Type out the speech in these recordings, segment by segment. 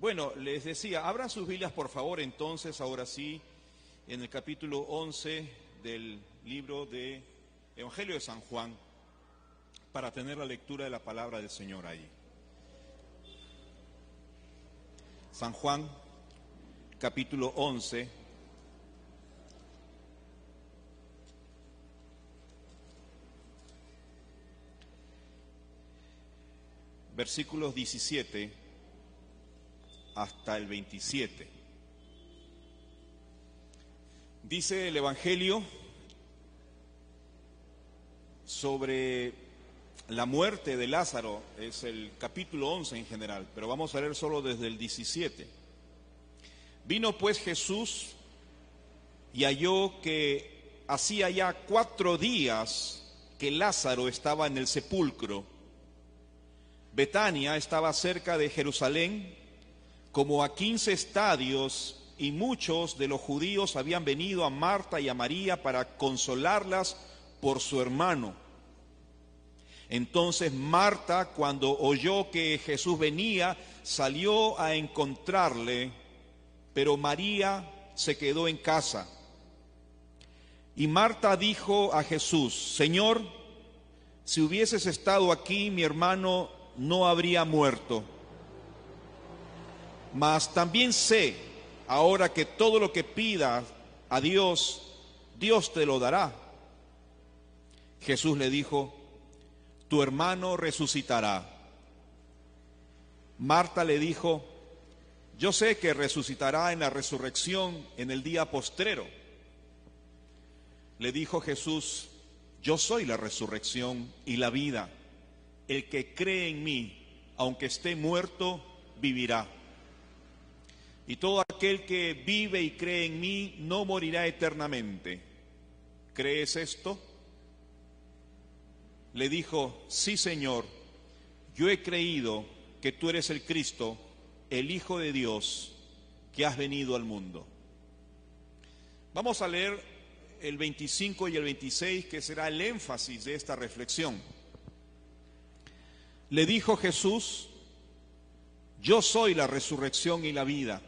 Bueno, les decía, abran sus Biblias por favor entonces, ahora sí, en el capítulo 11 del libro de Evangelio de San Juan, para tener la lectura de la palabra del Señor allí. San Juan, capítulo 11, versículos 17 hasta el 27. Dice el Evangelio sobre la muerte de Lázaro, es el capítulo 11 en general, pero vamos a leer solo desde el 17. Vino pues Jesús y halló que hacía ya 4 días que Lázaro estaba en el sepulcro. Betania estaba cerca de Jerusalén, como a 15 estadios, y muchos de los judíos habían venido a Marta y a María para consolarlas por su hermano. Entonces Marta, cuando oyó que Jesús venía, salió a encontrarle, pero María se quedó en casa. Y Marta dijo a Jesús: Señor, si hubieses estado aquí, mi hermano no habría muerto. Mas también sé ahora que todo lo que pidas a Dios, Dios te lo dará. Jesús le dijo: tu hermano resucitará. Marta le dijo: yo sé que resucitará en la resurrección en el día postrero. Le dijo Jesús: yo soy la resurrección y la vida. El que cree en mí, aunque esté muerto, vivirá. Y todo aquel que vive y cree en mí no morirá eternamente. ¿Crees esto? Le dijo: sí, Señor, yo he creído que tú eres el Cristo, el Hijo de Dios, que has venido al mundo. Vamos a leer el 25 y el 26, que será el énfasis de esta reflexión. Le dijo Jesús: yo soy la resurrección y la vida.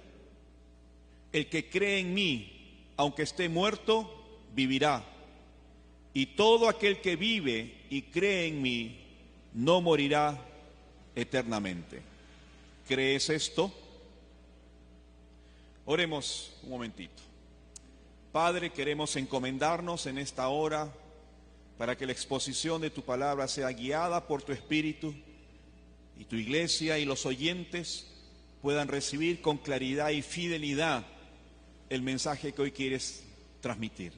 El que cree en mí, aunque esté muerto, vivirá. Y todo aquel que vive y cree en mí, no morirá eternamente. ¿Crees esto? Oremos un momentito. Padre, queremos encomendarnos en esta hora para que la exposición de tu palabra sea guiada por tu Espíritu y tu iglesia y los oyentes puedan recibir con claridad y fidelidad el mensaje que hoy quieres transmitir.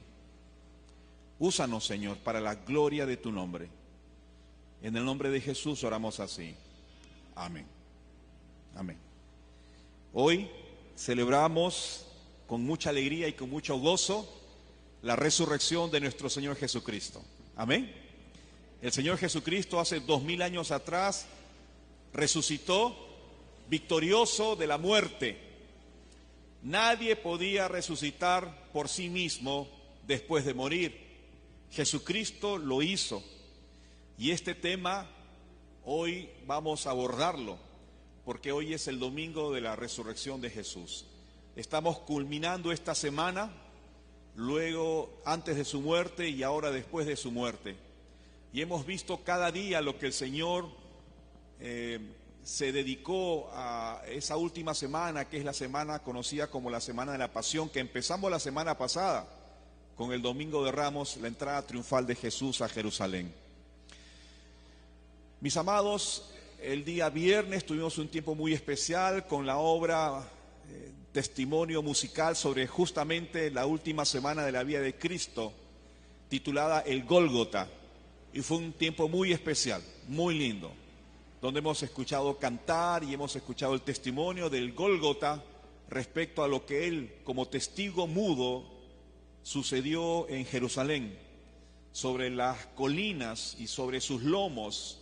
Úsanos, Señor, para la gloria de tu nombre. En el nombre de Jesús oramos así. Amén. Amén. Hoy celebramos con mucha alegría y con mucho gozo la resurrección de nuestro Señor Jesucristo. Amén. El Señor Jesucristo hace 2000 años atrás resucitó victorioso de la muerte. Nadie podía resucitar por sí mismo después de morir. Jesucristo lo hizo. Y este tema hoy vamos a abordarlo, porque hoy es el domingo de la resurrección de Jesús. Estamos culminando esta semana, luego antes de su muerte y ahora después de su muerte. Y hemos visto cada día lo que el Señor se dedicó a esa última semana, que es la semana conocida como la Semana de la Pasión, que empezamos la semana pasada con el Domingo de Ramos, la entrada triunfal de Jesús a Jerusalén. Mis amados, el día viernes tuvimos un tiempo muy especial con la obra testimonio musical sobre justamente la última semana de la vida de Cristo, titulada El Gólgota, y fue un tiempo muy especial, muy lindo, donde hemos escuchado cantar y hemos escuchado el testimonio del Gólgota respecto a lo que él, como testigo mudo, sucedió en Jerusalén. Sobre las colinas y sobre sus lomos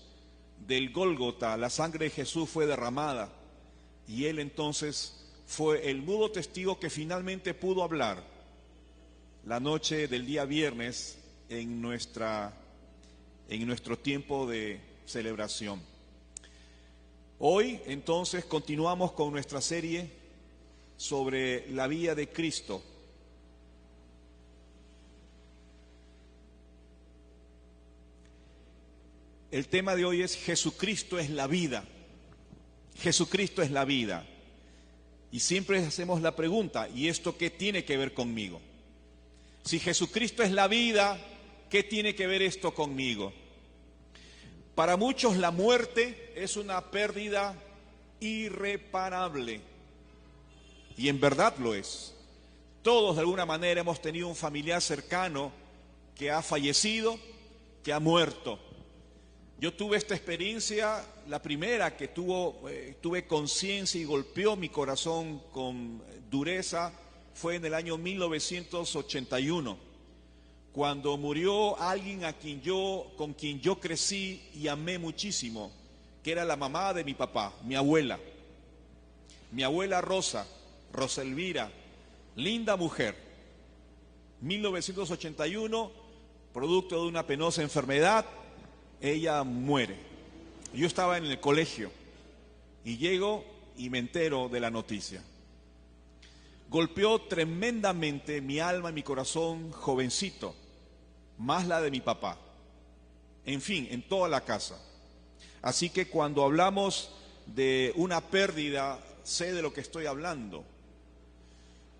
del Gólgota, la sangre de Jesús fue derramada, y él entonces fue el mudo testigo que finalmente pudo hablar la noche del día viernes en nuestro tiempo de celebración. Hoy entonces continuamos con nuestra serie sobre la vida de Cristo. El tema de hoy es Jesucristo es la vida. Jesucristo es la vida. Y siempre hacemos la pregunta, ¿y esto qué tiene que ver conmigo? Si Jesucristo es la vida, ¿qué tiene que ver esto conmigo? Para muchos la muerte es una pérdida irreparable. Y en verdad lo es. Todos de alguna manera hemos tenido un familiar cercano que ha fallecido, que ha muerto. Yo tuve esta experiencia, la primera que tuve conciencia y golpeó mi corazón con dureza, fue en el año 1981, cuando murió alguien con quien yo crecí y amé muchísimo, que era la mamá de mi papá, mi abuela Rosa Elvira, linda mujer. 1981, producto de una penosa enfermedad, ella muere. Yo estaba en el colegio y llego y me entero de la noticia. Golpeó tremendamente mi alma y mi corazón jovencito, más la de mi papá. En fin, en toda la casa. Así que cuando hablamos de una pérdida, sé de lo que estoy hablando.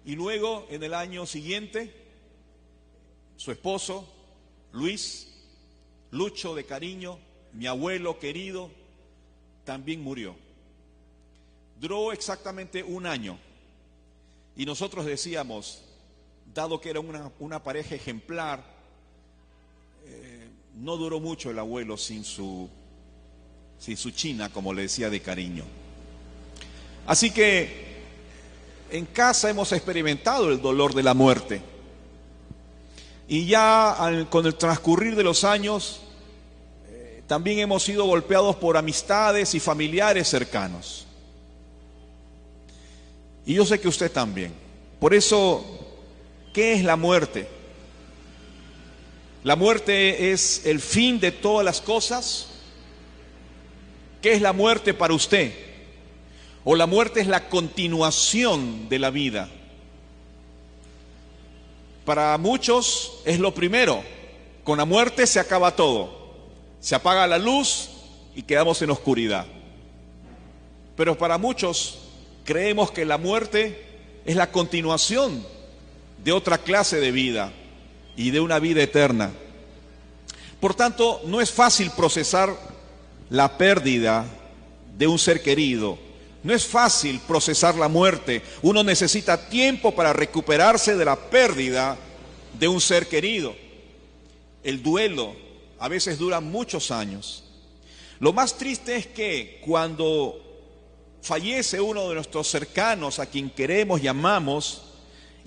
Y luego, en el año siguiente, su esposo, Lucho de cariño, mi abuelo querido, también murió. Duró exactamente un año. Y nosotros decíamos, dado que era una pareja ejemplar, no duró mucho el abuelo sin su china, como le decía de cariño. Así que en casa hemos experimentado el dolor de la muerte. Y ya con el transcurrir de los años, también hemos sido golpeados por amistades y familiares cercanos. Y yo sé que usted también. Por eso, ¿qué es la muerte? ¿La muerte es el fin de todas las cosas? ¿Qué es la muerte para usted? ¿O la muerte es la continuación de la vida? Para muchos es lo primero. Con la muerte se acaba todo. Se apaga la luz y quedamos en oscuridad. Pero para muchos creemos que la muerte es la continuación de otra clase de vida y de una vida eterna. Por tanto, no es fácil procesar la pérdida de un ser querido. No es fácil procesar la muerte. Uno necesita tiempo para recuperarse de la pérdida de un ser querido. El duelo a veces dura muchos años. Lo más triste es que cuando fallece uno de nuestros cercanos a quien queremos y amamos,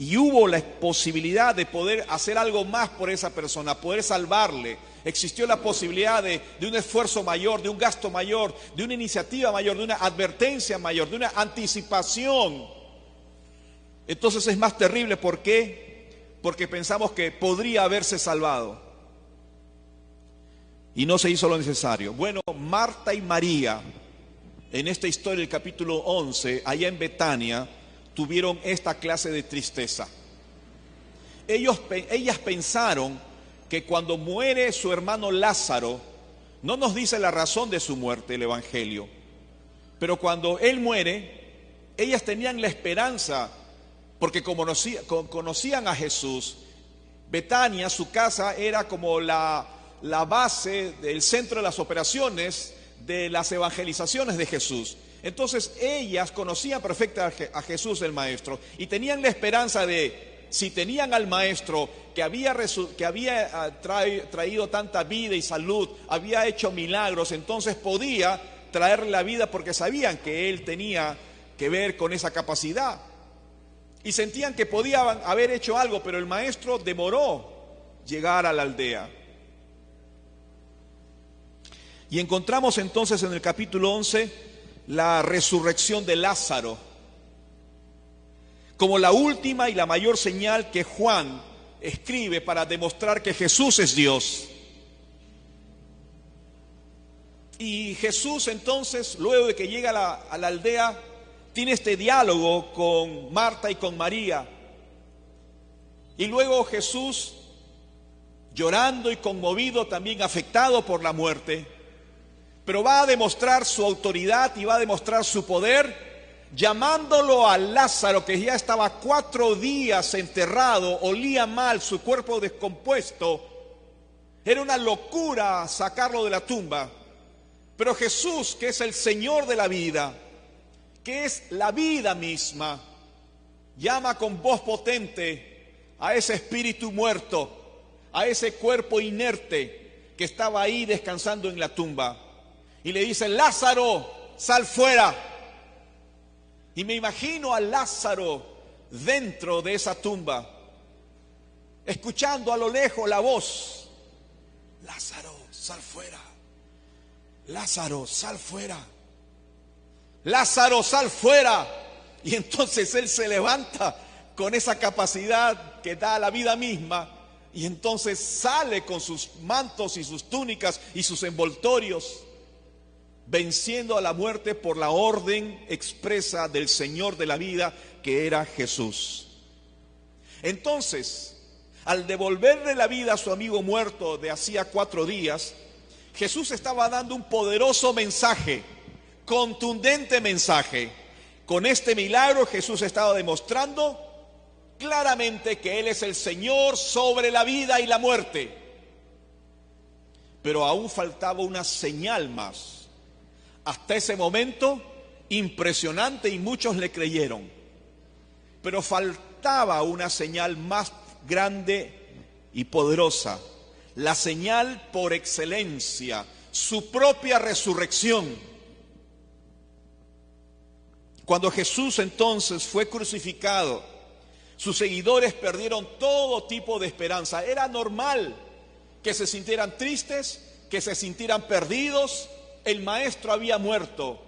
y hubo la posibilidad de poder hacer algo más por esa persona, poder salvarle, existió la posibilidad de un esfuerzo mayor, de un gasto mayor, de una iniciativa mayor, de una advertencia mayor, de una anticipación. Entonces es más terrible. ¿Por qué? Porque pensamos que podría haberse salvado y no se hizo lo necesario. Bueno, Marta y María, en esta historia del capítulo 11, allá en Betania, tuvieron esta clase de tristeza. Ellas pensaron que cuando muere su hermano Lázaro, no nos dice la razón de su muerte el Evangelio, pero cuando él muere, ellas tenían la esperanza, porque como conocían a Jesús, Betania, su casa, era como la base del centro de las operaciones de las evangelizaciones de Jesús. Entonces ellas conocían perfectamente a Jesús el Maestro y tenían la esperanza de, si tenían al Maestro que había traído tanta vida y salud, había hecho milagros, entonces podía traerle la vida porque sabían que Él tenía que ver con esa capacidad. Y sentían que podían haber hecho algo, pero el Maestro demoró llegar a la aldea. Y encontramos entonces en el capítulo 11 la resurrección de Lázaro, como la última y la mayor señal que Juan escribe para demostrar que Jesús es Dios. Y Jesús entonces, luego de que llega a la aldea, tiene este diálogo con Marta y con María. Y luego Jesús, llorando y conmovido, también afectado por la muerte, pero va a demostrar su autoridad y va a demostrar su poder, llamándolo a Lázaro, que ya estaba 4 días enterrado, olía mal, su cuerpo descompuesto. Era una locura sacarlo de la tumba. Pero Jesús, que es el Señor de la vida, que es la vida misma, llama con voz potente a ese espíritu muerto, a ese cuerpo inerte que estaba ahí descansando en la tumba. Y le dice: Lázaro, sal fuera. Y me imagino a Lázaro dentro de esa tumba, escuchando a lo lejos la voz: Lázaro, sal fuera. Lázaro, sal fuera. Lázaro, sal fuera. Y entonces él se levanta con esa capacidad que da la vida misma, y entonces sale con sus mantos y sus túnicas y sus envoltorios, venciendo a la muerte por la orden expresa del Señor de la vida, que era Jesús. Entonces, al devolverle la vida a su amigo muerto de hacía 4 días, Jesús estaba dando un poderoso mensaje, contundente mensaje. Con este milagro Jesús estaba demostrando claramente que Él es el Señor sobre la vida y la muerte. Pero aún faltaba una señal más. Hasta ese momento, impresionante, y muchos le creyeron. Pero faltaba una señal más grande y poderosa. La señal por excelencia, su propia resurrección. Cuando Jesús entonces fue crucificado, sus seguidores perdieron todo tipo de esperanza. Era normal que se sintieran tristes, que se sintieran perdidos. El maestro había muerto.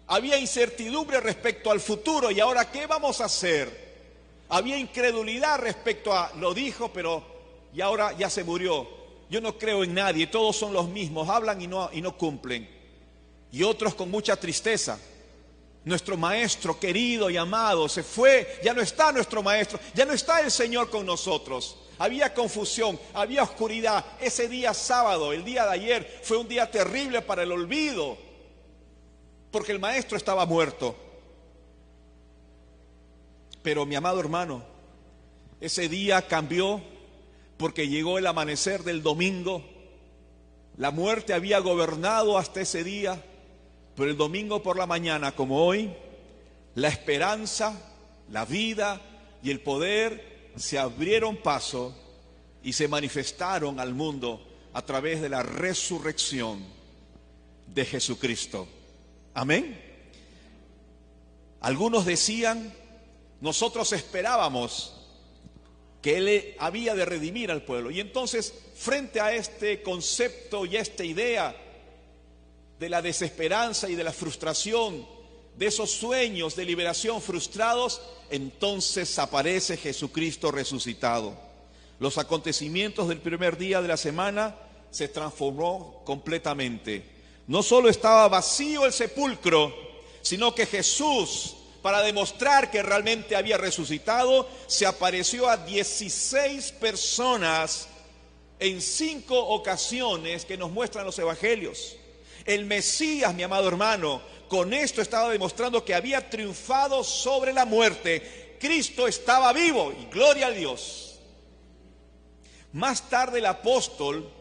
Había incertidumbre respecto al futuro. ¿Y ahora qué vamos a hacer? Había incredulidad respecto a, lo dijo, pero y ahora ya se murió. Yo no creo en nadie, todos son los mismos, hablan y no cumplen. Y otros con mucha tristeza. Nuestro maestro querido y amado se fue, ya no está nuestro maestro, ya no está el Señor con nosotros. Había confusión, había oscuridad. Ese día sábado, el día de ayer, fue un día terrible para el olvido, porque el maestro estaba muerto. Pero mi amado hermano, ese día cambió, porque llegó el amanecer del domingo. La muerte había gobernado hasta ese día, pero el domingo por la mañana, como hoy, la esperanza, la vida y el poder se abrieron paso y se manifestaron al mundo a través de la resurrección de Jesucristo. Amén. Algunos decían: nosotros esperábamos que Él había de redimir al pueblo. Y entonces, frente a este concepto y a esta idea de la desesperanza y de la frustración, de esos sueños de liberación frustrados, entonces aparece Jesucristo resucitado. Los acontecimientos del primer día de la semana se transformó completamente. No solo estaba vacío el sepulcro, sino que Jesús, para demostrar que realmente había resucitado, se apareció a 16 personas en 5 ocasiones que nos muestran los evangelios. El Mesías, mi amado hermano, con esto estaba demostrando que había triunfado sobre la muerte. Cristo estaba vivo, y gloria a Dios. Más tarde el apóstol,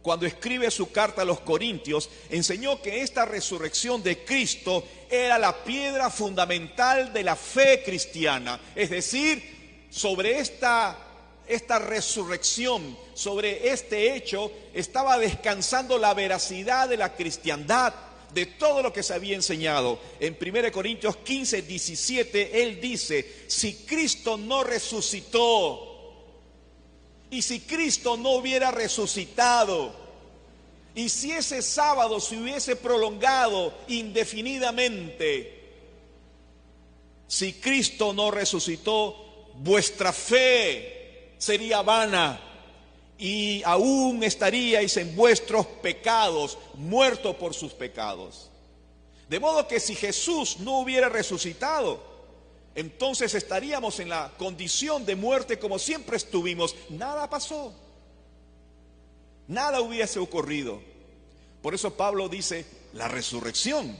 cuando escribe su carta a los Corintios, enseñó que esta resurrección de Cristo era la piedra fundamental de la fe cristiana. Es decir, sobre esta resurrección, sobre este hecho, estaba descansando la veracidad de la cristiandad, de todo lo que se había enseñado. En 1 Corintios 15, 17, él dice: si Cristo no resucitó, y si Cristo no hubiera resucitado, y si ese sábado se hubiese prolongado indefinidamente, si Cristo no resucitó, vuestra fe sería vana y aún estaríais en vuestros pecados, muertos por sus pecados. De modo que si Jesús no hubiera resucitado, entonces estaríamos en la condición de muerte como siempre estuvimos. Nada pasó, nada hubiese ocurrido. Por eso Pablo dice, la resurrección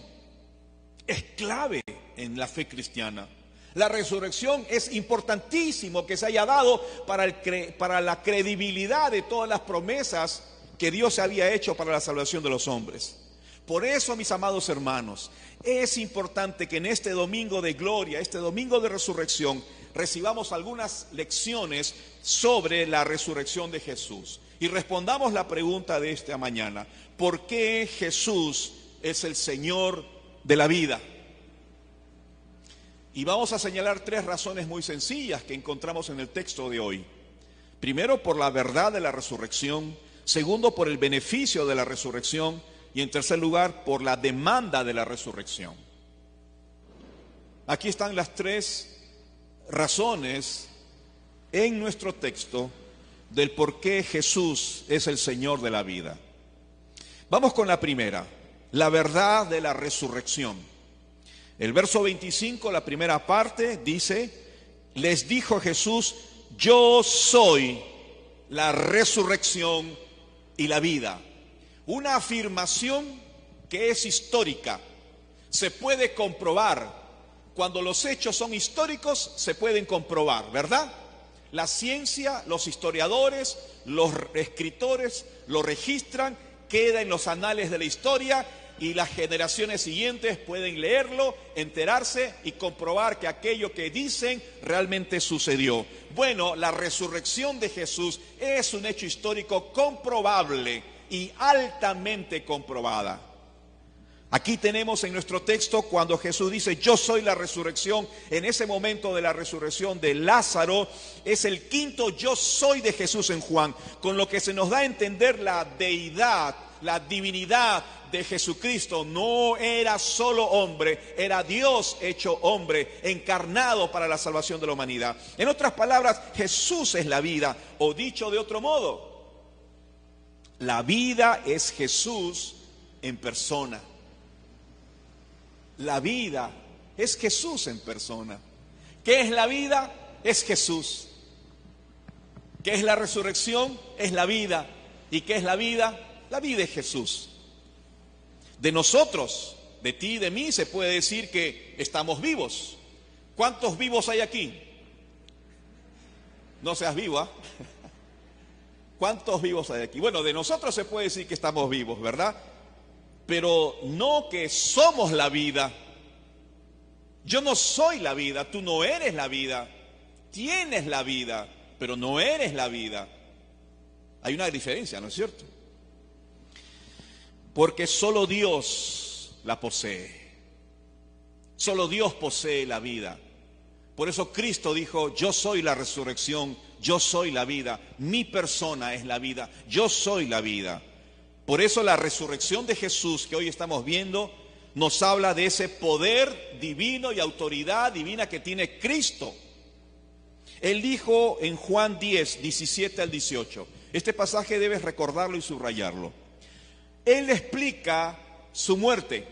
es clave en la fe cristiana. La resurrección es importantísimo que se haya dado para la credibilidad de todas las promesas que Dios había hecho para la salvación de los hombres. Por eso, mis amados hermanos, es importante que en este domingo de gloria, este domingo de resurrección, recibamos algunas lecciones sobre la resurrección de Jesús. Y respondamos la pregunta de esta mañana: ¿por qué Jesús es el Señor de la vida? Y vamos a señalar 3 razones muy sencillas que encontramos en el texto de hoy. Primero, por la verdad de la resurrección. Segundo, por el beneficio de la resurrección. Y en tercer lugar, por la demanda de la resurrección. Aquí están las 3 razones en nuestro texto del por qué Jesús es el Señor de la vida. Vamos con la primera, la verdad de la resurrección. El verso 25, la primera parte, dice: les dijo Jesús, yo soy la resurrección y la vida. Una afirmación que es histórica, se puede comprobar. Cuando los hechos son históricos, se pueden comprobar, ¿verdad? La ciencia, los historiadores, los escritores lo registran, queda en los anales de la historia, y las generaciones siguientes pueden leerlo, enterarse y comprobar que aquello que dicen realmente sucedió. Bueno, la resurrección de Jesús es un hecho histórico comprobable y altamente comprobada. Aquí tenemos en nuestro texto cuando Jesús dice, yo soy la resurrección. En ese momento de la resurrección de Lázaro, es el quinto yo soy de Jesús en Juan, con lo que se nos da a entender la deidad, la divinidad de Jesucristo. No era solo hombre, era Dios hecho hombre, encarnado para la salvación de la humanidad. En otras palabras, Jesús es la vida, o dicho de otro modo, la vida es Jesús en persona. La vida es Jesús en persona. ¿Qué es la vida? Es Jesús. ¿Qué es la resurrección? Es la vida. ¿Y qué es la vida? La vida es Jesús. De nosotros, de ti y de mí, se puede decir que estamos vivos. ¿Cuántos vivos hay aquí? No seas vivo, ¿ah? ¿Cuántos vivos hay aquí? Bueno, de nosotros se puede decir que estamos vivos, ¿verdad? Pero no que somos la vida. Yo no soy la vida, tú no eres la vida. Tienes la vida, pero no eres la vida. Hay una diferencia, ¿no es cierto? Porque solo Dios la posee. Solo Dios posee la vida. Por eso Cristo dijo, yo soy la resurrección, yo soy la vida. Mi persona es la vida, yo soy la vida. Por eso la resurrección de Jesús que hoy estamos viendo nos habla de ese poder divino y autoridad divina que tiene Cristo. Él dijo en Juan 10, 17 al 18, este pasaje debes recordarlo y subrayarlo. Él explica su muerte,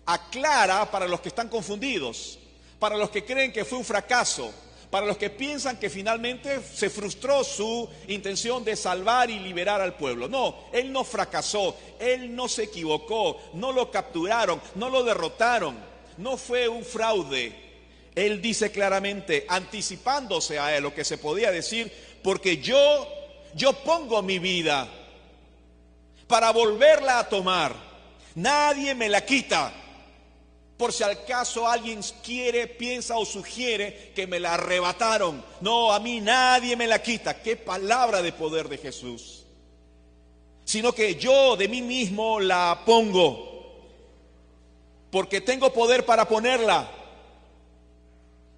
aclara para los que están confundidos, para los que creen que fue un fracaso, para los que piensan que finalmente se frustró su intención de salvar y liberar al pueblo. No, él no fracasó, él no se equivocó, no lo capturaron, no lo derrotaron, no fue un fraude. Él dice claramente, anticipándose a lo que se podía decir, porque yo pongo mi vida para volverla a tomar. Nadie me la quita. Por si acaso alguien quiere, piensa o sugiere que me la arrebataron. No, a mí nadie me la quita. Qué palabra de poder de Jesús. Sino que yo de mí mismo la pongo. Porque tengo poder para ponerla.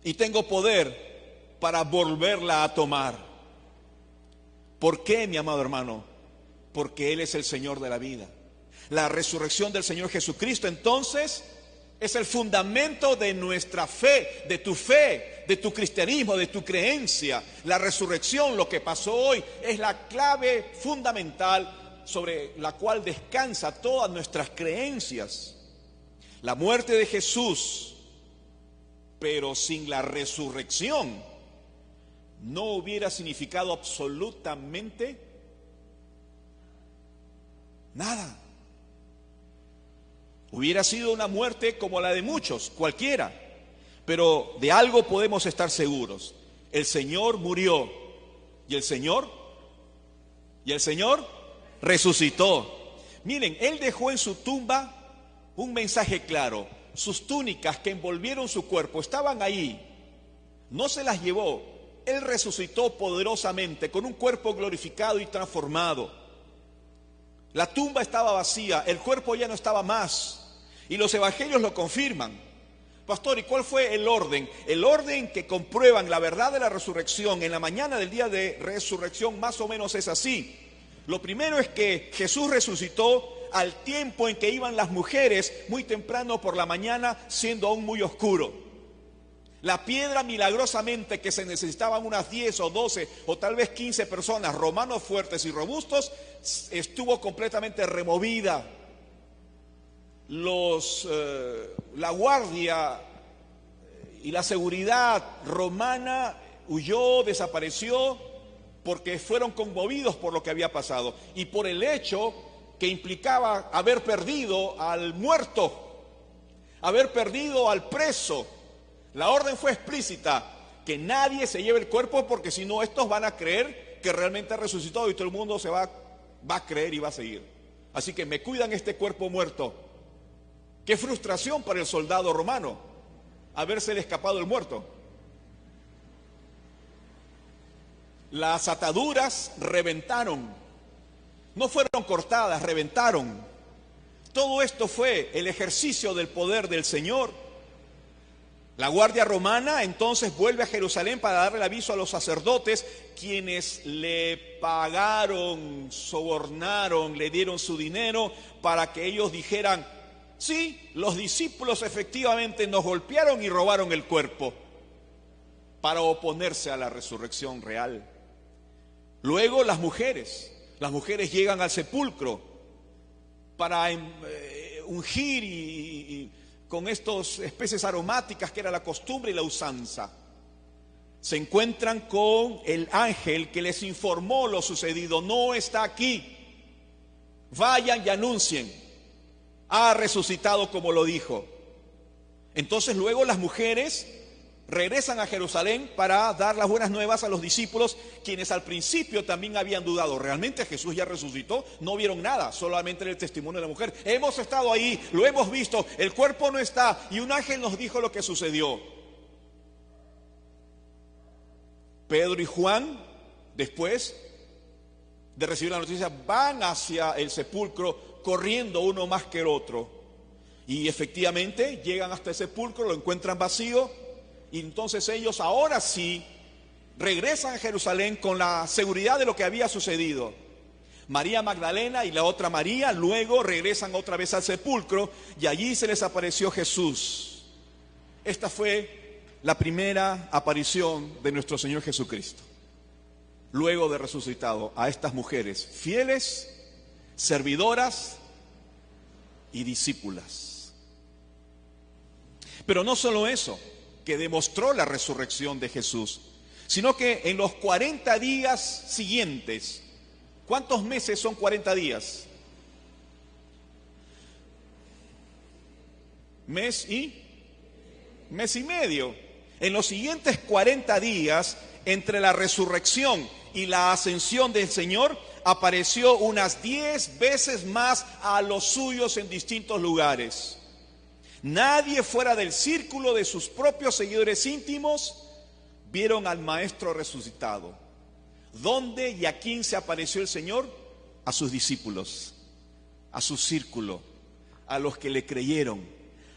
Y tengo poder para volverla a tomar. ¿Por qué, mi amado hermano? Porque Él es el Señor de la vida. La resurrección del Señor Jesucristo, entonces, es el fundamento de nuestra fe, de tu fe, de tu cristianismo, de tu creencia. La resurrección, lo que pasó hoy, es la clave fundamental sobre la cual descansa todas nuestras creencias. La muerte de Jesús, pero sin la resurrección, no hubiera significado absolutamente nada. Hubiera sido una muerte como la de muchos, cualquiera. Pero de algo podemos estar seguros. El Señor murió y el Señor resucitó. Miren, Él dejó en su tumba un mensaje claro. Sus túnicas que envolvieron su cuerpo estaban ahí. No se las llevó. Él resucitó poderosamente con un cuerpo glorificado y transformado. La tumba estaba vacía, el cuerpo ya no estaba más. Y los evangelios lo confirman. Pastor, ¿y cuál fue el orden? El orden que comprueban la verdad de la resurrección en la mañana del día de resurrección más o menos es así. Lo primero es que Jesús resucitó al tiempo en que iban las mujeres muy temprano por la mañana, siendo aún muy oscuro. La piedra milagrosamente que se necesitaban unas 10 o 12 o tal vez 15 personas, romanos fuertes y robustos, estuvo completamente removida. La guardia y la seguridad romana huyó, desapareció, porque fueron conmovidos por lo que había pasado y por el hecho que implicaba haber perdido al muerto, haber perdido al preso. La orden fue explícita, que nadie se lleve el cuerpo, porque si no estos van a creer que realmente ha resucitado y todo el mundo va a creer y va a seguir. Así que me cuidan este cuerpo muerto. Qué frustración para el soldado romano habérsele escapado el muerto. Las ataduras reventaron, no fueron cortadas, reventaron. Todo esto fue el ejercicio del poder del Señor. La guardia romana entonces vuelve a Jerusalén para darle el aviso a los sacerdotes, quienes le pagaron, sobornaron, le dieron su dinero para que ellos dijeran: sí, los discípulos efectivamente nos golpearon y robaron el cuerpo, para oponerse a la resurrección real. Luego las mujeres llegan al sepulcro para ungir y con estas especies aromáticas que era la costumbre y la usanza. Se encuentran con el ángel que les informó lo sucedido. No está aquí. Vayan y anuncien. Ha resucitado como lo dijo. Entonces luego las mujeres regresan a Jerusalén para dar las buenas nuevas a los discípulos, quienes al principio también habían dudado. ¿Realmente Jesús ya resucitó? No vieron nada, solamente el testimonio de la mujer. Hemos estado ahí, lo hemos visto, el cuerpo no está y un ángel nos dijo lo que sucedió. Pedro y Juan, después de recibir la noticia, van hacia el sepulcro corriendo uno más que el otro. Y efectivamente llegan hasta el sepulcro, lo encuentran vacío. Y entonces ellos ahora sí regresan a Jerusalén con la seguridad de lo que había sucedido. María Magdalena y la otra María luego regresan otra vez al sepulcro y allí se les apareció Jesús. Esta fue la primera aparición de nuestro Señor Jesucristo, luego de resucitado, a estas mujeres fieles, servidoras y discípulas. Pero no solo eso, que demostró la resurrección de Jesús, sino que en los 40 días siguientes, ¿cuántos meses son 40 días? Mes y medio. En los siguientes 40 días, entre la resurrección y la ascensión del Señor, apareció unas 10 veces más a los suyos en distintos lugares. Nadie fuera del círculo de sus propios seguidores íntimos vieron al Maestro resucitado. ¿Dónde y a quién se apareció el Señor? A sus discípulos, a su círculo, a los que le creyeron,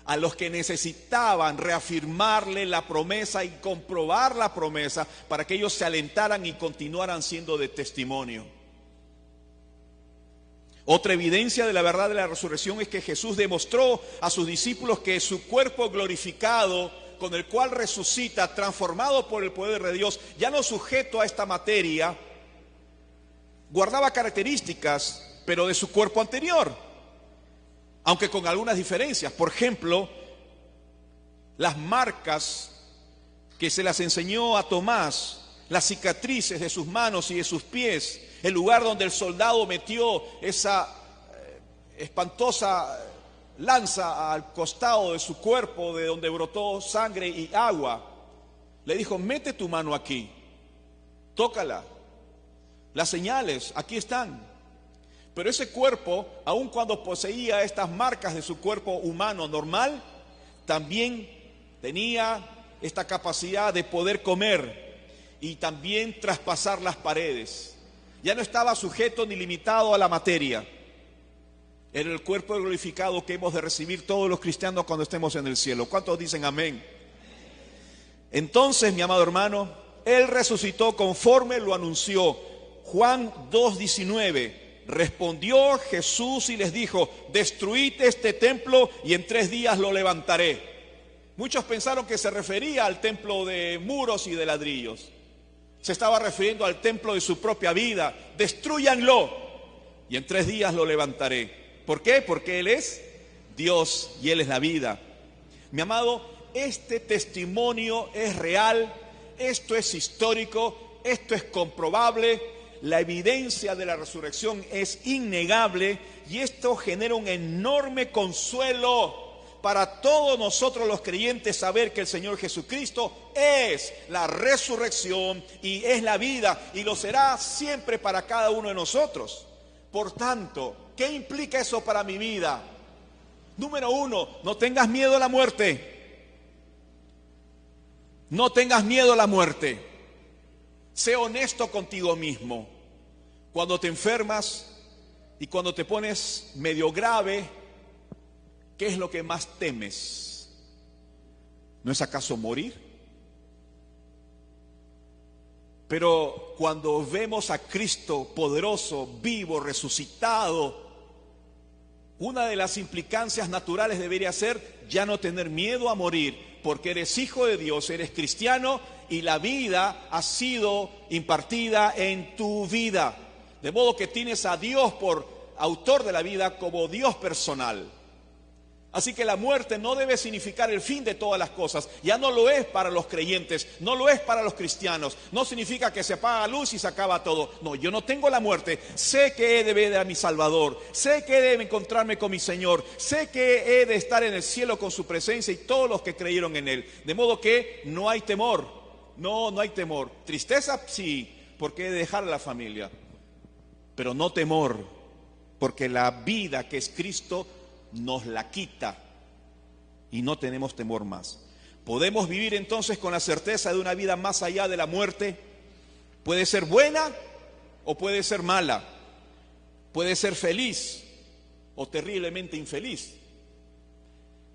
a los que necesitaban reafirmarle la promesa y comprobar la promesa para que ellos se alentaran y continuaran siendo de testimonio. Otra evidencia de la verdad de la resurrección es que Jesús demostró a sus discípulos que su cuerpo glorificado con el cual resucita, transformado por el poder de Dios, ya no sujeto a esta materia, guardaba características, pero de su cuerpo anterior, aunque con algunas diferencias. Por ejemplo, las marcas que se las enseñó a Tomás, las cicatrices de sus manos y de sus pies, el lugar donde el soldado metió esa espantosa lanza al costado de su cuerpo, de donde brotó sangre y agua. Le dijo: mete tu mano aquí, tócala. Las señales aquí están. Pero ese cuerpo, aun cuando poseía estas marcas de su cuerpo humano normal, también tenía esta capacidad de poder comer y también traspasar las paredes. Ya no estaba sujeto ni limitado a la materia. Era el cuerpo glorificado que hemos de recibir todos los cristianos cuando estemos en el cielo. ¿Cuántos dicen amén? Entonces, mi amado hermano, Él resucitó conforme lo anunció. Juan 2:19. Respondió Jesús y les dijo: destruid este templo y en 3 días lo levantaré. Muchos pensaron que se refería al templo de muros y de ladrillos. Se estaba refiriendo al templo de su propia vida. Destrúyanlo y en 3 días lo levantaré. ¿Por qué? Porque Él es Dios y Él es la vida. Mi amado, este testimonio es real, esto es histórico, esto es comprobable, la evidencia de la resurrección es innegable y esto genera un enorme consuelo para todos nosotros los creyentes, saber que el Señor Jesucristo es la resurrección y es la vida y lo será siempre para cada uno de nosotros. Por tanto, ¿qué implica eso para mi vida? Número 1, no tengas miedo a la muerte. No tengas miedo a la muerte. Sé honesto contigo mismo. Cuando te enfermas y cuando te pones medio grave, ¿qué es lo que más temes? ¿No es acaso morir? Pero cuando vemos a Cristo poderoso, vivo, resucitado, una de las implicancias naturales debería ser ya no tener miedo a morir, porque eres hijo de Dios, eres cristiano y la vida ha sido impartida en tu vida. De modo que tienes a Dios por autor de la vida como Dios personal. Así que la muerte no debe significar el fin de todas las cosas. Ya no lo es para los creyentes, no lo es para los cristianos. No significa que se apaga la luz y se acaba todo. No, yo no tengo la muerte. Sé que he de ver a mi Salvador. Sé que he de encontrarme con mi Señor. Sé que he de estar en el cielo con su presencia y todos los que creyeron en Él. De modo que no hay temor. No hay temor. Tristeza, sí, porque he de dejar a la familia. Pero no temor, porque la vida que es Cristo nos la quita y no tenemos temor más. Podemos vivir entonces con la certeza de una vida más allá de la muerte. Puede ser buena o puede ser mala. Puede ser feliz o terriblemente infeliz.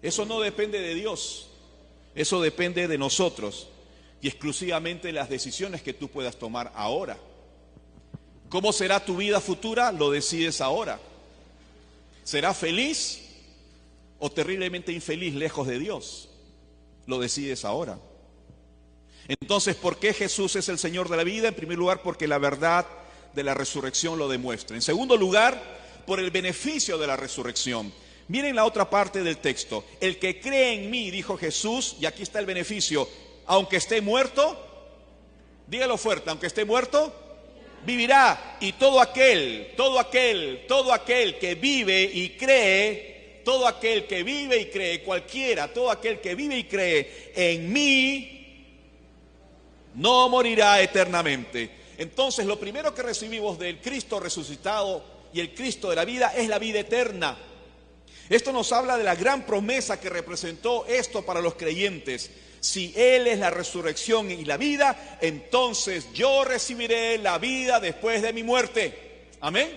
Eso no depende de Dios. Eso depende de nosotros y exclusivamente de las decisiones que tú puedas tomar ahora. ¿Cómo será tu vida futura? Lo decides ahora. ¿Será feliz o terriblemente infeliz lejos de Dios? Lo decides ahora. Entonces, ¿por qué Jesús es el Señor de la vida? En primer lugar, porque la verdad de la resurrección lo demuestra. En segundo lugar, por el beneficio de la resurrección. Miren la otra parte del texto. El que cree en mí, dijo Jesús, y aquí está el beneficio, aunque esté muerto, dígalo fuerte, aunque esté muerto, vivirá. Y todo aquel que vive y cree, todo aquel que vive y cree, cualquiera, todo aquel que vive y cree en mí, no morirá eternamente. Entonces, lo primero que recibimos del Cristo resucitado y el Cristo de la vida es la vida eterna. Esto nos habla de la gran promesa que representó esto para los creyentes. Si Él es la resurrección y la vida, entonces yo recibiré la vida después de mi muerte. Amén.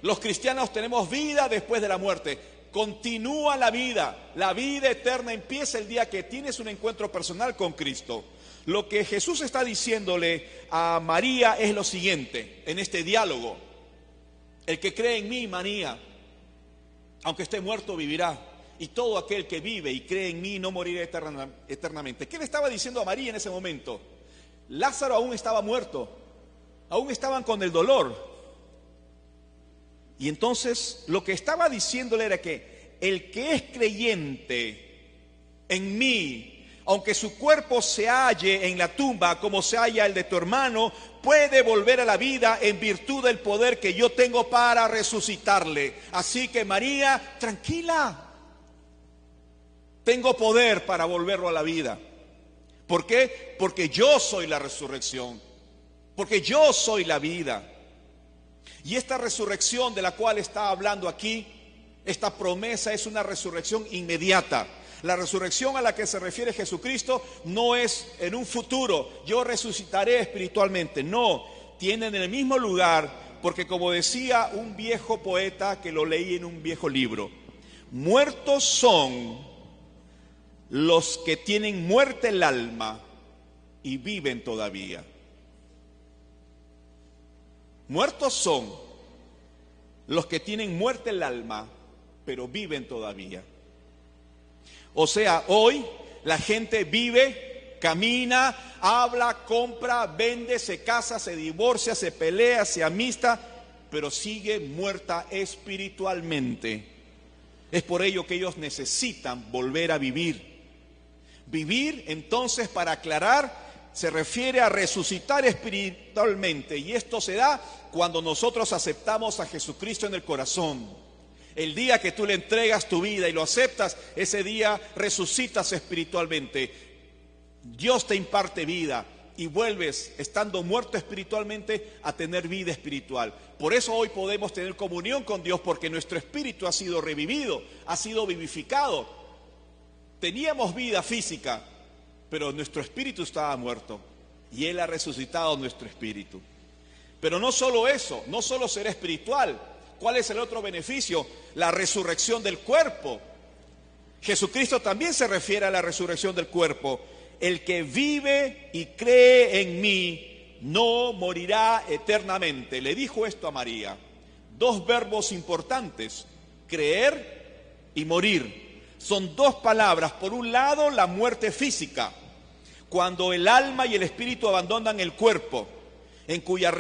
Los cristianos tenemos vida después de la muerte. Continúa la vida eterna empieza el día que tienes un encuentro personal con Cristo. Lo que Jesús está diciéndole a María es lo siguiente, en este diálogo: el que cree en mí, María, aunque esté muerto, vivirá. y todo aquel que vive y cree en mí no morirá eternamente. ¿Qué le estaba diciendo a María en ese momento? Lázaro aún estaba muerto, aún estaban con el dolor. Y entonces lo que estaba diciéndole era que el que es creyente en mí, aunque su cuerpo se halle en la tumba como se halla el de tu hermano, puede volver a la vida en virtud del poder que yo tengo para resucitarle. Así que María, tranquila, tengo poder para volverlo a la vida. ¿Por qué? Porque yo soy la resurrección, porque yo soy la vida. Y esta resurrección de la cual está hablando aquí, esta promesa es una resurrección inmediata. La resurrección a la que se refiere Jesucristo no es en un futuro, yo resucitaré espiritualmente. No, tienen el mismo lugar, porque como decía un viejo poeta que lo leí en un viejo libro, muertos son los que tienen muerte el alma y viven todavía. Muertos son los que tienen muerte el alma, pero viven todavía. O sea, hoy la gente vive, camina, habla, compra, vende, se casa, se divorcia, se pelea, se amista, pero sigue muerta espiritualmente. Es por ello que ellos necesitan volver a vivir. Vivir, entonces, para aclarar, se refiere a resucitar espiritualmente, y esto se da cuando nosotros aceptamos a Jesucristo en el corazón. El día que tú le entregas tu vida y lo aceptas, ese día resucitas espiritualmente. Dios te imparte vida y vuelves, estando muerto espiritualmente, a tener vida espiritual. Por eso hoy podemos tener comunión con Dios, porque nuestro espíritu ha sido revivido, ha sido vivificado. Teníamos vida física, pero nuestro espíritu estaba muerto y Él ha resucitado nuestro espíritu. Pero no solo eso, no solo ser espiritual. ¿Cuál es el otro beneficio? La resurrección del cuerpo. Jesucristo también se refiere a la resurrección del cuerpo. El que vive y cree en mí no morirá eternamente. Le dijo esto a María. Dos verbos importantes, creer y morir. Son dos palabras. Por un lado, la muerte física, cuando el alma y el espíritu abandonan el cuerpo, en cuya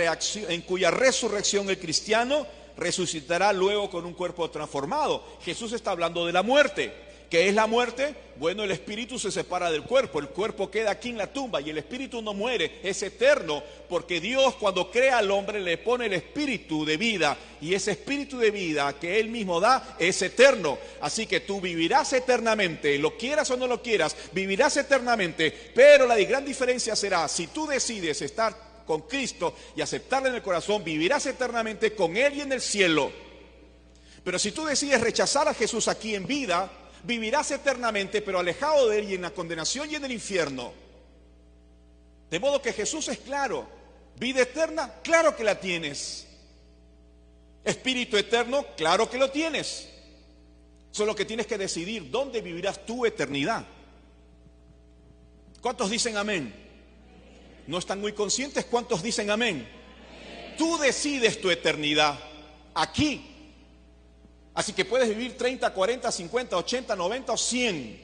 resurrección el cristiano resucitará luego con un cuerpo transformado. Jesús está hablando de la muerte. ¿Qué es la muerte? Bueno, el espíritu se separa del cuerpo, el cuerpo queda aquí en la tumba y el espíritu no muere, es eterno, porque Dios, cuando crea al hombre, le pone el espíritu de vida, y ese espíritu de vida que Él mismo da es eterno. Así que tú vivirás eternamente, lo quieras o no lo quieras, vivirás eternamente. Pero la gran diferencia será, si tú decides estar con Cristo y aceptarle en el corazón, vivirás eternamente con Él y en el cielo. Pero si tú decides rechazar a Jesús aquí en vida, vivirás eternamente, pero alejado de Él y en la condenación y en el infierno. De modo que Jesús es claro. Vida eterna, claro que la tienes. Espíritu eterno, claro que lo tienes. Solo que tienes que decidir dónde vivirás tu eternidad. ¿Cuántos dicen amén? ¿No están muy conscientes? ¿Cuántos dicen amén? Tú decides tu eternidad aquí. Así que puedes vivir 30, 40, 50, 80, 90 o 100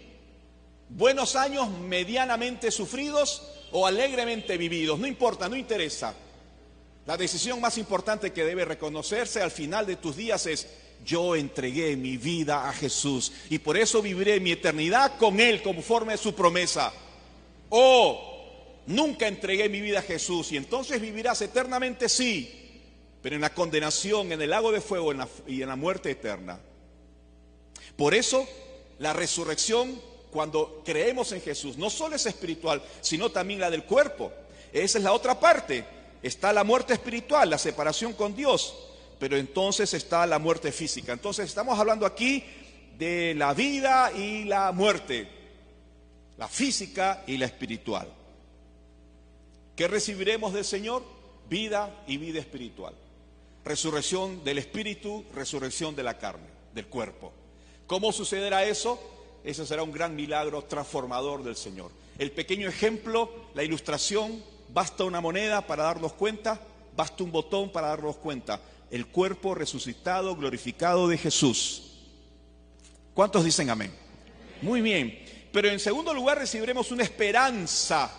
buenos años medianamente sufridos o alegremente vividos. No importa, no interesa. La decisión más importante que debe reconocerse al final de tus días es: yo entregué mi vida a Jesús y por eso viviré mi eternidad con Él conforme a su promesa. O nunca entregué mi vida a Jesús y entonces vivirás eternamente, sí, pero en la condenación, en el lago de fuego y en la muerte eterna. Por eso, la resurrección, cuando creemos en Jesús, no solo es espiritual, sino también la del cuerpo. Esa es la otra parte. Está la muerte espiritual, la separación con Dios, pero entonces está la muerte física. Entonces estamos hablando aquí de la vida y la muerte, la física y la espiritual. ¿Qué recibiremos del Señor? Vida y vida espiritual. Resurrección del espíritu, resurrección de la carne, del cuerpo. ¿Cómo sucederá eso? Eso será un gran milagro transformador del Señor. El pequeño ejemplo, la ilustración, basta una moneda para darnos cuenta, basta un botón para darnos cuenta. El cuerpo resucitado, glorificado de Jesús. ¿Cuántos dicen amén? Muy bien. Pero en segundo lugar recibiremos una esperanza,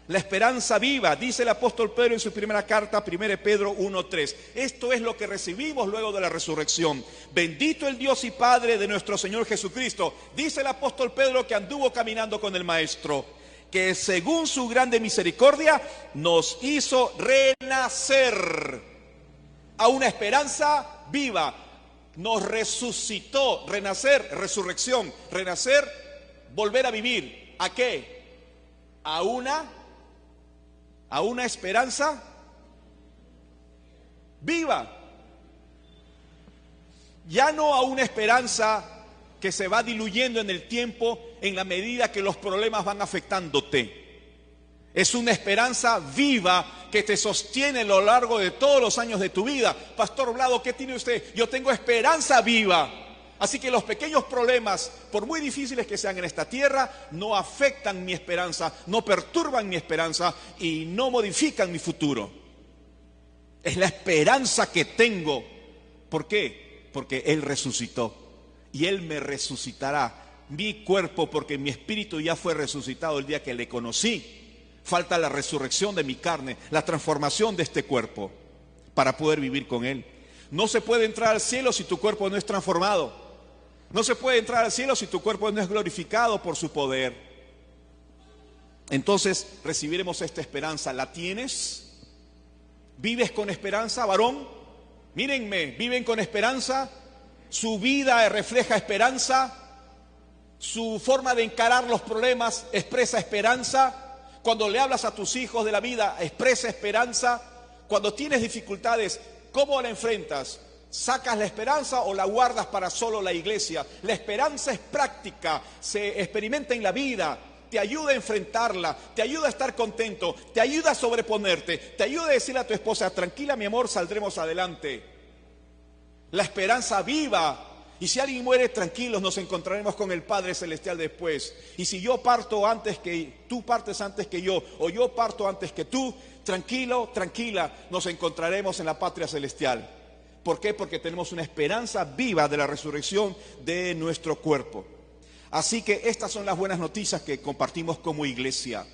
la esperanza viva. Dice el apóstol Pedro en su primera carta, 1 Pedro 1:3. Esto es lo que recibimos luego de la resurrección. Bendito el Dios y Padre de nuestro Señor Jesucristo. Dice el apóstol Pedro que anduvo caminando con el Maestro, que según su grande misericordia nos hizo renacer a una esperanza viva. Nos resucitó, renacer, resurrección, renacer, volver a vivir. ¿A qué? A una esperanza viva. Ya no a una esperanza que se va diluyendo en el tiempo en la medida que los problemas van afectándote. Es una esperanza viva que te sostiene a lo largo de todos los años de tu vida. Pastor Vlado, ¿qué tiene usted? Yo tengo esperanza viva. Así que los pequeños problemas, por muy difíciles que sean en esta tierra, no afectan mi esperanza, no perturban mi esperanza y no modifican mi futuro. Es la esperanza que tengo. ¿Por qué? Porque Él resucitó y Él me resucitará mi cuerpo, porque mi espíritu ya fue resucitado el día que le conocí. Falta la resurrección de mi carne, la transformación de este cuerpo para poder vivir con Él. No se puede entrar al cielo si tu cuerpo no es transformado. No se puede entrar al cielo si tu cuerpo no es glorificado por su poder. Entonces recibiremos esta esperanza. ¿La tienes? ¿Vives con esperanza, varón? Mírenme, ¿viven con esperanza? ¿Su vida refleja esperanza? ¿Su forma de encarar los problemas expresa esperanza? Cuando le hablas a tus hijos de la vida, expresa esperanza. Cuando tienes dificultades, ¿cómo la enfrentas? ¿Sacas la esperanza o la guardas para solo la iglesia? La esperanza es práctica, se experimenta en la vida, te ayuda a enfrentarla, te ayuda a estar contento, te ayuda a sobreponerte, te ayuda a decirle a tu esposa, tranquila mi amor, saldremos adelante. La esperanza viva. Y si alguien muere, tranquilos, nos encontraremos con el Padre Celestial después. Y si yo parto antes que tú partes antes que yo, o yo parto antes que tú, tranquilo, tranquila, nos encontraremos en la patria celestial. ¿Por qué? Porque tenemos una esperanza viva de la resurrección de nuestro cuerpo. Así que estas son las buenas noticias que compartimos como iglesia.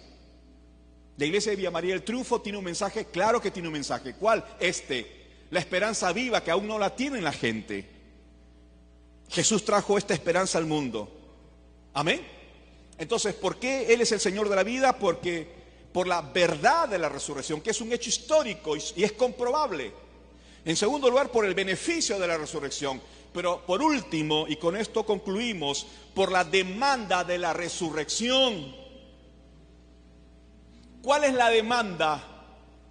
La iglesia de Villa María del Triunfo tiene un mensaje, claro que tiene un mensaje. ¿Cuál? La esperanza viva que aún no la tiene la gente. Jesús trajo esta esperanza al mundo. Amén. Entonces, ¿por qué Él es el Señor de la vida? Porque por la verdad de la resurrección, que es un hecho histórico y es comprobable. En segundo lugar, por el beneficio de la resurrección. Pero por último, y con esto concluimos, por la demanda de la resurrección. ¿Cuál es la demanda?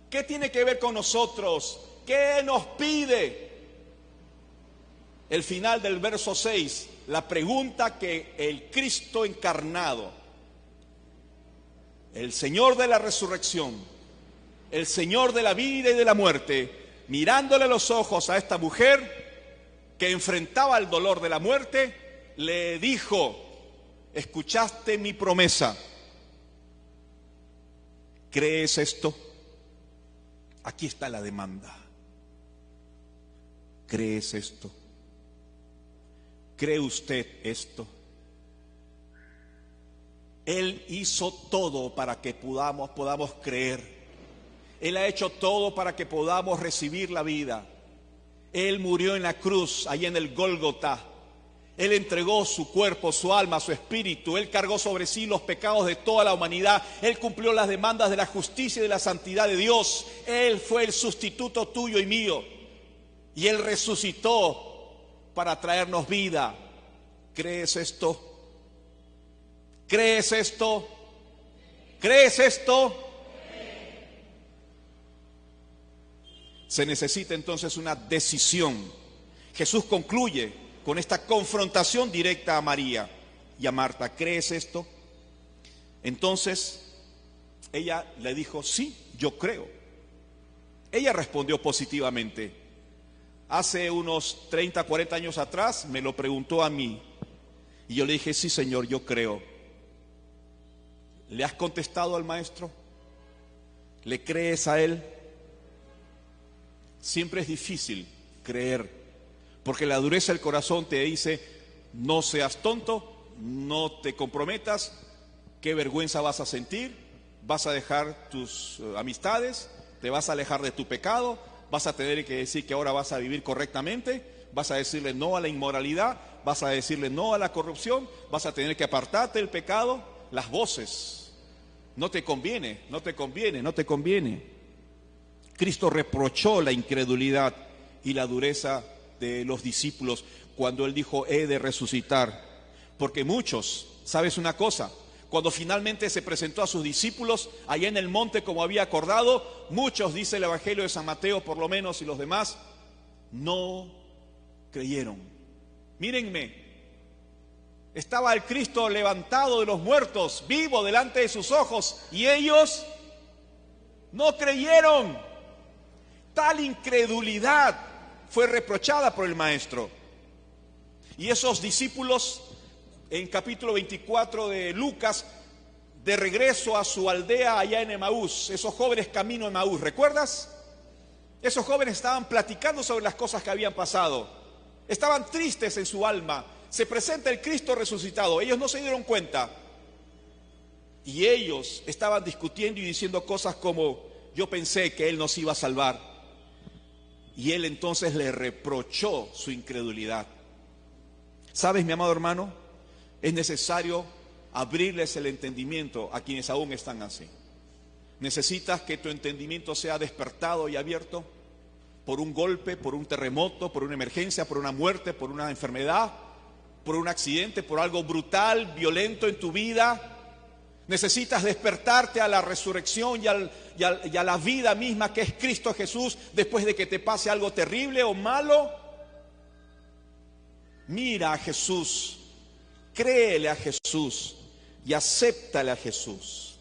¿Qué tiene que ver con nosotros? ¿Qué nos pide? El final del verso 6, la pregunta que el Cristo encarnado, el Señor de la resurrección, el Señor de la vida y de la muerte, mirándole a los ojos a esta mujer que enfrentaba el dolor de la muerte, le dijo, ¿escuchaste mi promesa? ¿Crees esto? Aquí está la demanda. ¿Crees esto? ¿Cree usted esto? Él hizo todo para que podamos creer. Él ha hecho todo para que podamos recibir la vida. Él murió en la cruz, allí en el Gólgota. Él entregó su cuerpo, su alma, su espíritu. Él cargó sobre sí los pecados de toda la humanidad. Él cumplió las demandas de la justicia y de la santidad de Dios. Él fue el sustituto tuyo y mío. Y Él resucitó para traernos vida. ¿Crees esto? ¿Crees esto? ¿Crees esto? Se necesita entonces una decisión. Jesús concluye con esta confrontación directa a María y a Marta. ¿Crees esto? Entonces ella le dijo, sí, yo creo. Ella respondió positivamente. Hace unos 30, 40 años atrás me lo preguntó a mí y yo le dije, sí Señor, yo creo. ¿Le has contestado al Maestro? ¿Le crees a Él? Siempre es difícil creer, porque la dureza del corazón te dice, No seas tonto, no te comprometas. Qué vergüenza vas a sentir. Vas a dejar tus amistades, te vas a alejar de tu pecado, vas a tener que decir que ahora vas a vivir correctamente, vas a decirle no a la inmoralidad, vas a decirle no a la corrupción, vas a tener que apartarte del pecado. Las voces, no te conviene, no te conviene, no te conviene. Cristo reprochó la incredulidad y la dureza de los discípulos cuando Él dijo, he de resucitar. Porque muchos, ¿sabes una cosa? Cuando finalmente se presentó a sus discípulos allá en el monte como había acordado, muchos, dice el Evangelio de San Mateo por lo menos y los demás, no creyeron. Mírenme, estaba el Cristo levantado de los muertos, vivo delante de sus ojos, y ellos no creyeron. Tal incredulidad fue reprochada por el Maestro. Y esos discípulos, en capítulo 24 de Lucas, de regreso a su aldea allá en Emaús, esos jóvenes camino a Emaús, ¿recuerdas? Esos jóvenes estaban platicando sobre las cosas que habían pasado, estaban tristes en su alma. Se presenta el Cristo resucitado, ellos no se dieron cuenta, y ellos estaban discutiendo y diciendo cosas como, yo pensé que Él nos iba a salvar, y Él entonces le reprochó su incredulidad. ¿Sabes, mi amado hermano? Es necesario abrirles el entendimiento a quienes aún están así. Necesitas que tu entendimiento sea despertado y abierto por un golpe, por un terremoto, por una emergencia, por una muerte, por una enfermedad, por un accidente, por algo brutal, violento en tu vida. Necesitas despertarte a la resurrección y a la vida misma que es Cristo Jesús después de que te pase algo terrible o malo. Mira a Jesús. Créele a Jesús y acéptale a Jesús.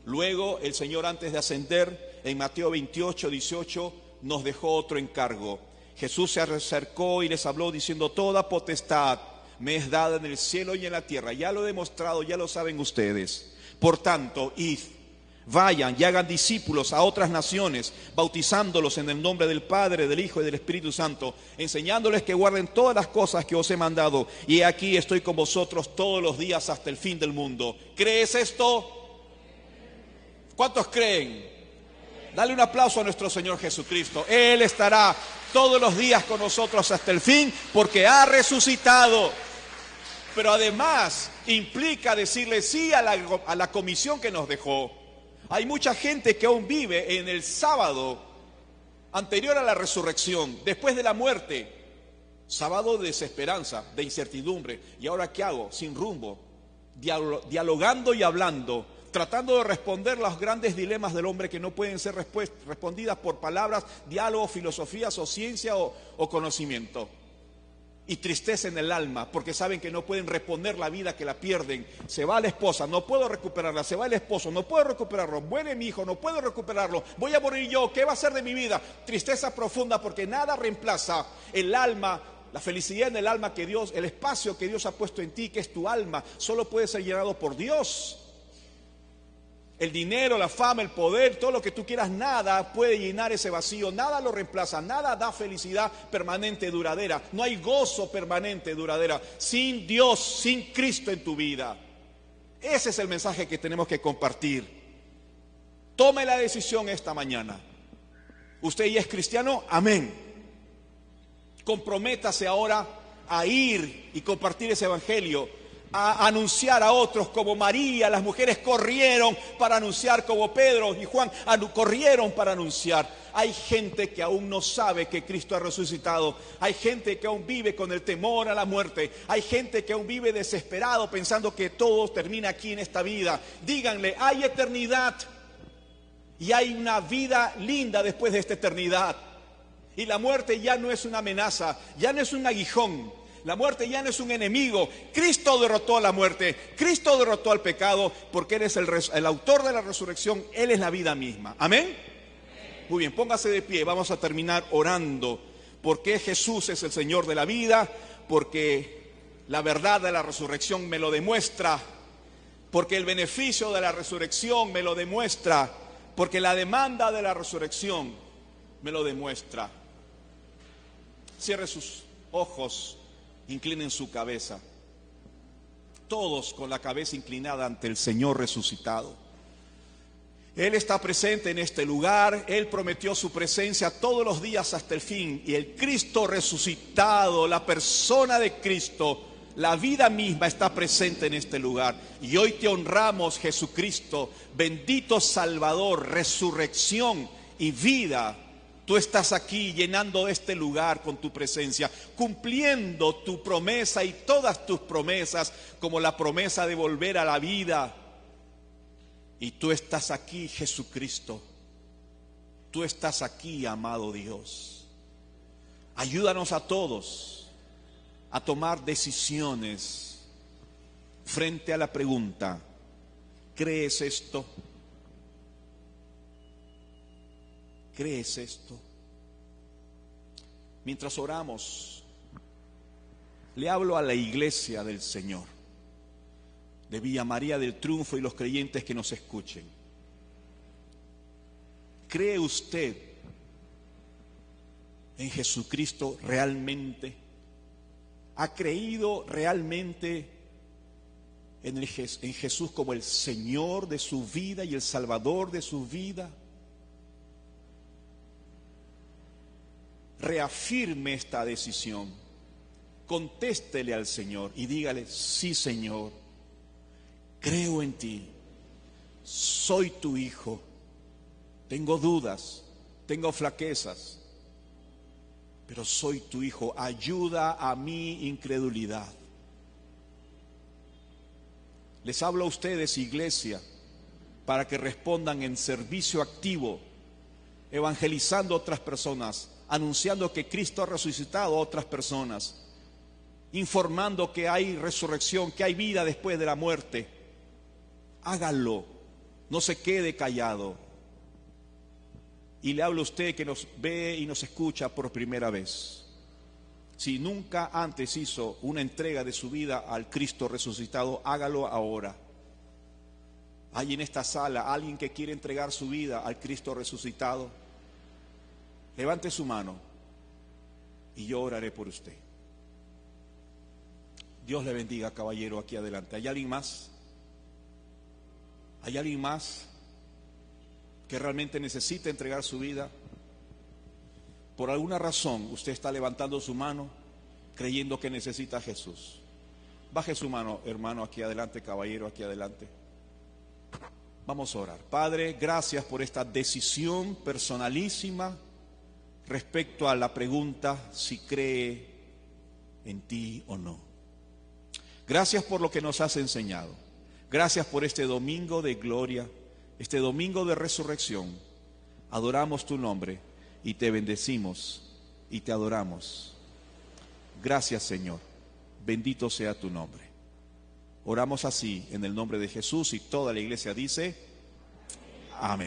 Luego el Señor, antes de ascender, en Mateo 28, 18, nos dejó otro encargo. Jesús se acercó y les habló diciendo, toda potestad me es dada en el cielo y en la tierra. Ya lo he demostrado, ya lo saben ustedes. Por tanto, id, vayan y hagan discípulos a otras naciones, bautizándolos en el nombre del Padre, del Hijo y del Espíritu Santo, enseñándoles que guarden todas las cosas que os he mandado. Y aquí estoy con vosotros todos los días hasta el fin del mundo. ¿Crees esto? ¿Cuántos creen? Dale un aplauso a nuestro Señor Jesucristo. Él estará todos los días con nosotros hasta el fin porque ha resucitado. Pero además implica decirle sí a la comisión que nos dejó. Hay mucha gente que aún vive en el sábado anterior a la resurrección, después de la muerte. Sábado de desesperanza, de incertidumbre. ¿Y ahora qué hago? Sin rumbo, dialogando y hablando, tratando de responder los grandes dilemas del hombre que no pueden ser respondidas por palabras, diálogo, filosofías o ciencia o conocimiento. Y tristeza en el alma, porque saben que no pueden reponer la vida, que la pierden. Se va la esposa, no puedo recuperarla. Se va el esposo, no puedo recuperarlo. Muere mi hijo, no puedo recuperarlo. Voy a morir yo, ¿qué va a ser de mi vida? Tristeza profunda, porque nada reemplaza el alma, la felicidad en el alma que Dios, el espacio que Dios ha puesto en ti, que es tu alma, solo puede ser llenado por Dios. El dinero, la fama, el poder, todo lo que tú quieras, nada puede llenar ese vacío, nada lo reemplaza, nada da felicidad permanente, duradera. No hay gozo permanente, duradera, sin Dios, sin Cristo en tu vida. Ese es el mensaje que tenemos que compartir. Tome la decisión esta mañana. ¿Usted ya es cristiano? Amén. Comprométase ahora a ir y compartir ese evangelio, a anunciar a otros como María. Las mujeres corrieron para anunciar, como Pedro y Juan corrieron para anunciar. Hay gente que aún no sabe que Cristo ha resucitado. Hay gente que aún vive con el temor a la muerte. Hay gente que aún vive desesperado pensando que todo termina aquí en esta vida. Díganle, hay eternidad y hay una vida linda después de esta eternidad. Y la muerte ya no es una amenaza, ya no es un aguijón. La muerte ya no es un enemigo. Cristo derrotó a la muerte, Cristo derrotó al pecado, porque Él es el autor de la resurrección, Él es la vida misma. ¿Amén? Muy bien, póngase de pie, vamos a terminar orando, porque Jesús es el Señor de la vida, porque la verdad de la resurrección me lo demuestra, porque el beneficio de la resurrección me lo demuestra, porque la demanda de la resurrección me lo demuestra. Cierre sus ojos Inclinen su cabeza. Todos con la cabeza inclinada ante el Señor resucitado. Él está presente en este lugar. Él prometió su presencia todos los días hasta el fin. Y el Cristo resucitado, la persona de Cristo, la vida misma está presente en este lugar. Y hoy te honramos, Jesucristo, bendito Salvador, resurrección y vida. Tú estás aquí llenando este lugar con tu presencia, cumpliendo tu promesa y todas tus promesas, como la promesa de volver a la vida. Y tú estás aquí, Jesucristo. Tú estás aquí, amado Dios. Ayúdanos a todos a tomar decisiones frente a la pregunta: ¿crees esto? ¿Crees esto? Mientras oramos, le hablo a la iglesia del Señor, de Villa María del Triunfo, y los creyentes que nos escuchen. ¿Cree usted en Jesucristo realmente? ¿Ha creído realmente en Jesús como el Señor de su vida y el Salvador de su vida? Reafirme esta decisión, contéstele al Señor y dígale: sí, Señor, creo en ti, soy tu hijo, tengo dudas, tengo flaquezas, pero soy tu hijo, ayuda a mi incredulidad. Les hablo a ustedes, iglesia, para que respondan en servicio activo, evangelizando a otras personas, anunciando que Cristo ha resucitado a otras personas, informando que hay resurrección, que hay vida después de la muerte. Hágalo, no se quede callado. Y le hablo a usted que nos ve y nos escucha por primera vez. Si nunca antes hizo una entrega de su vida al Cristo resucitado, hágalo ahora. Hay en esta sala alguien que quiere entregar su vida al Cristo resucitado. Levante su mano y yo oraré por usted. Dios le bendiga, caballero, aquí adelante. ¿Hay alguien más? ¿Hay alguien más que realmente necesita entregar su vida? Por alguna razón usted está levantando su mano creyendo que necesita a Jesús. Baje su mano, hermano, aquí adelante, caballero, aquí adelante. Vamos a orar. Padre, gracias por esta decisión personalísima respecto a la pregunta si cree en ti o no. Gracias por lo que nos has enseñado. Gracias por este domingo de gloria, este domingo de resurrección. Adoramos tu nombre y te bendecimos y te adoramos. Gracias, Señor. Bendito sea tu nombre. Oramos así en el nombre de Jesús, y toda la iglesia dice: amén.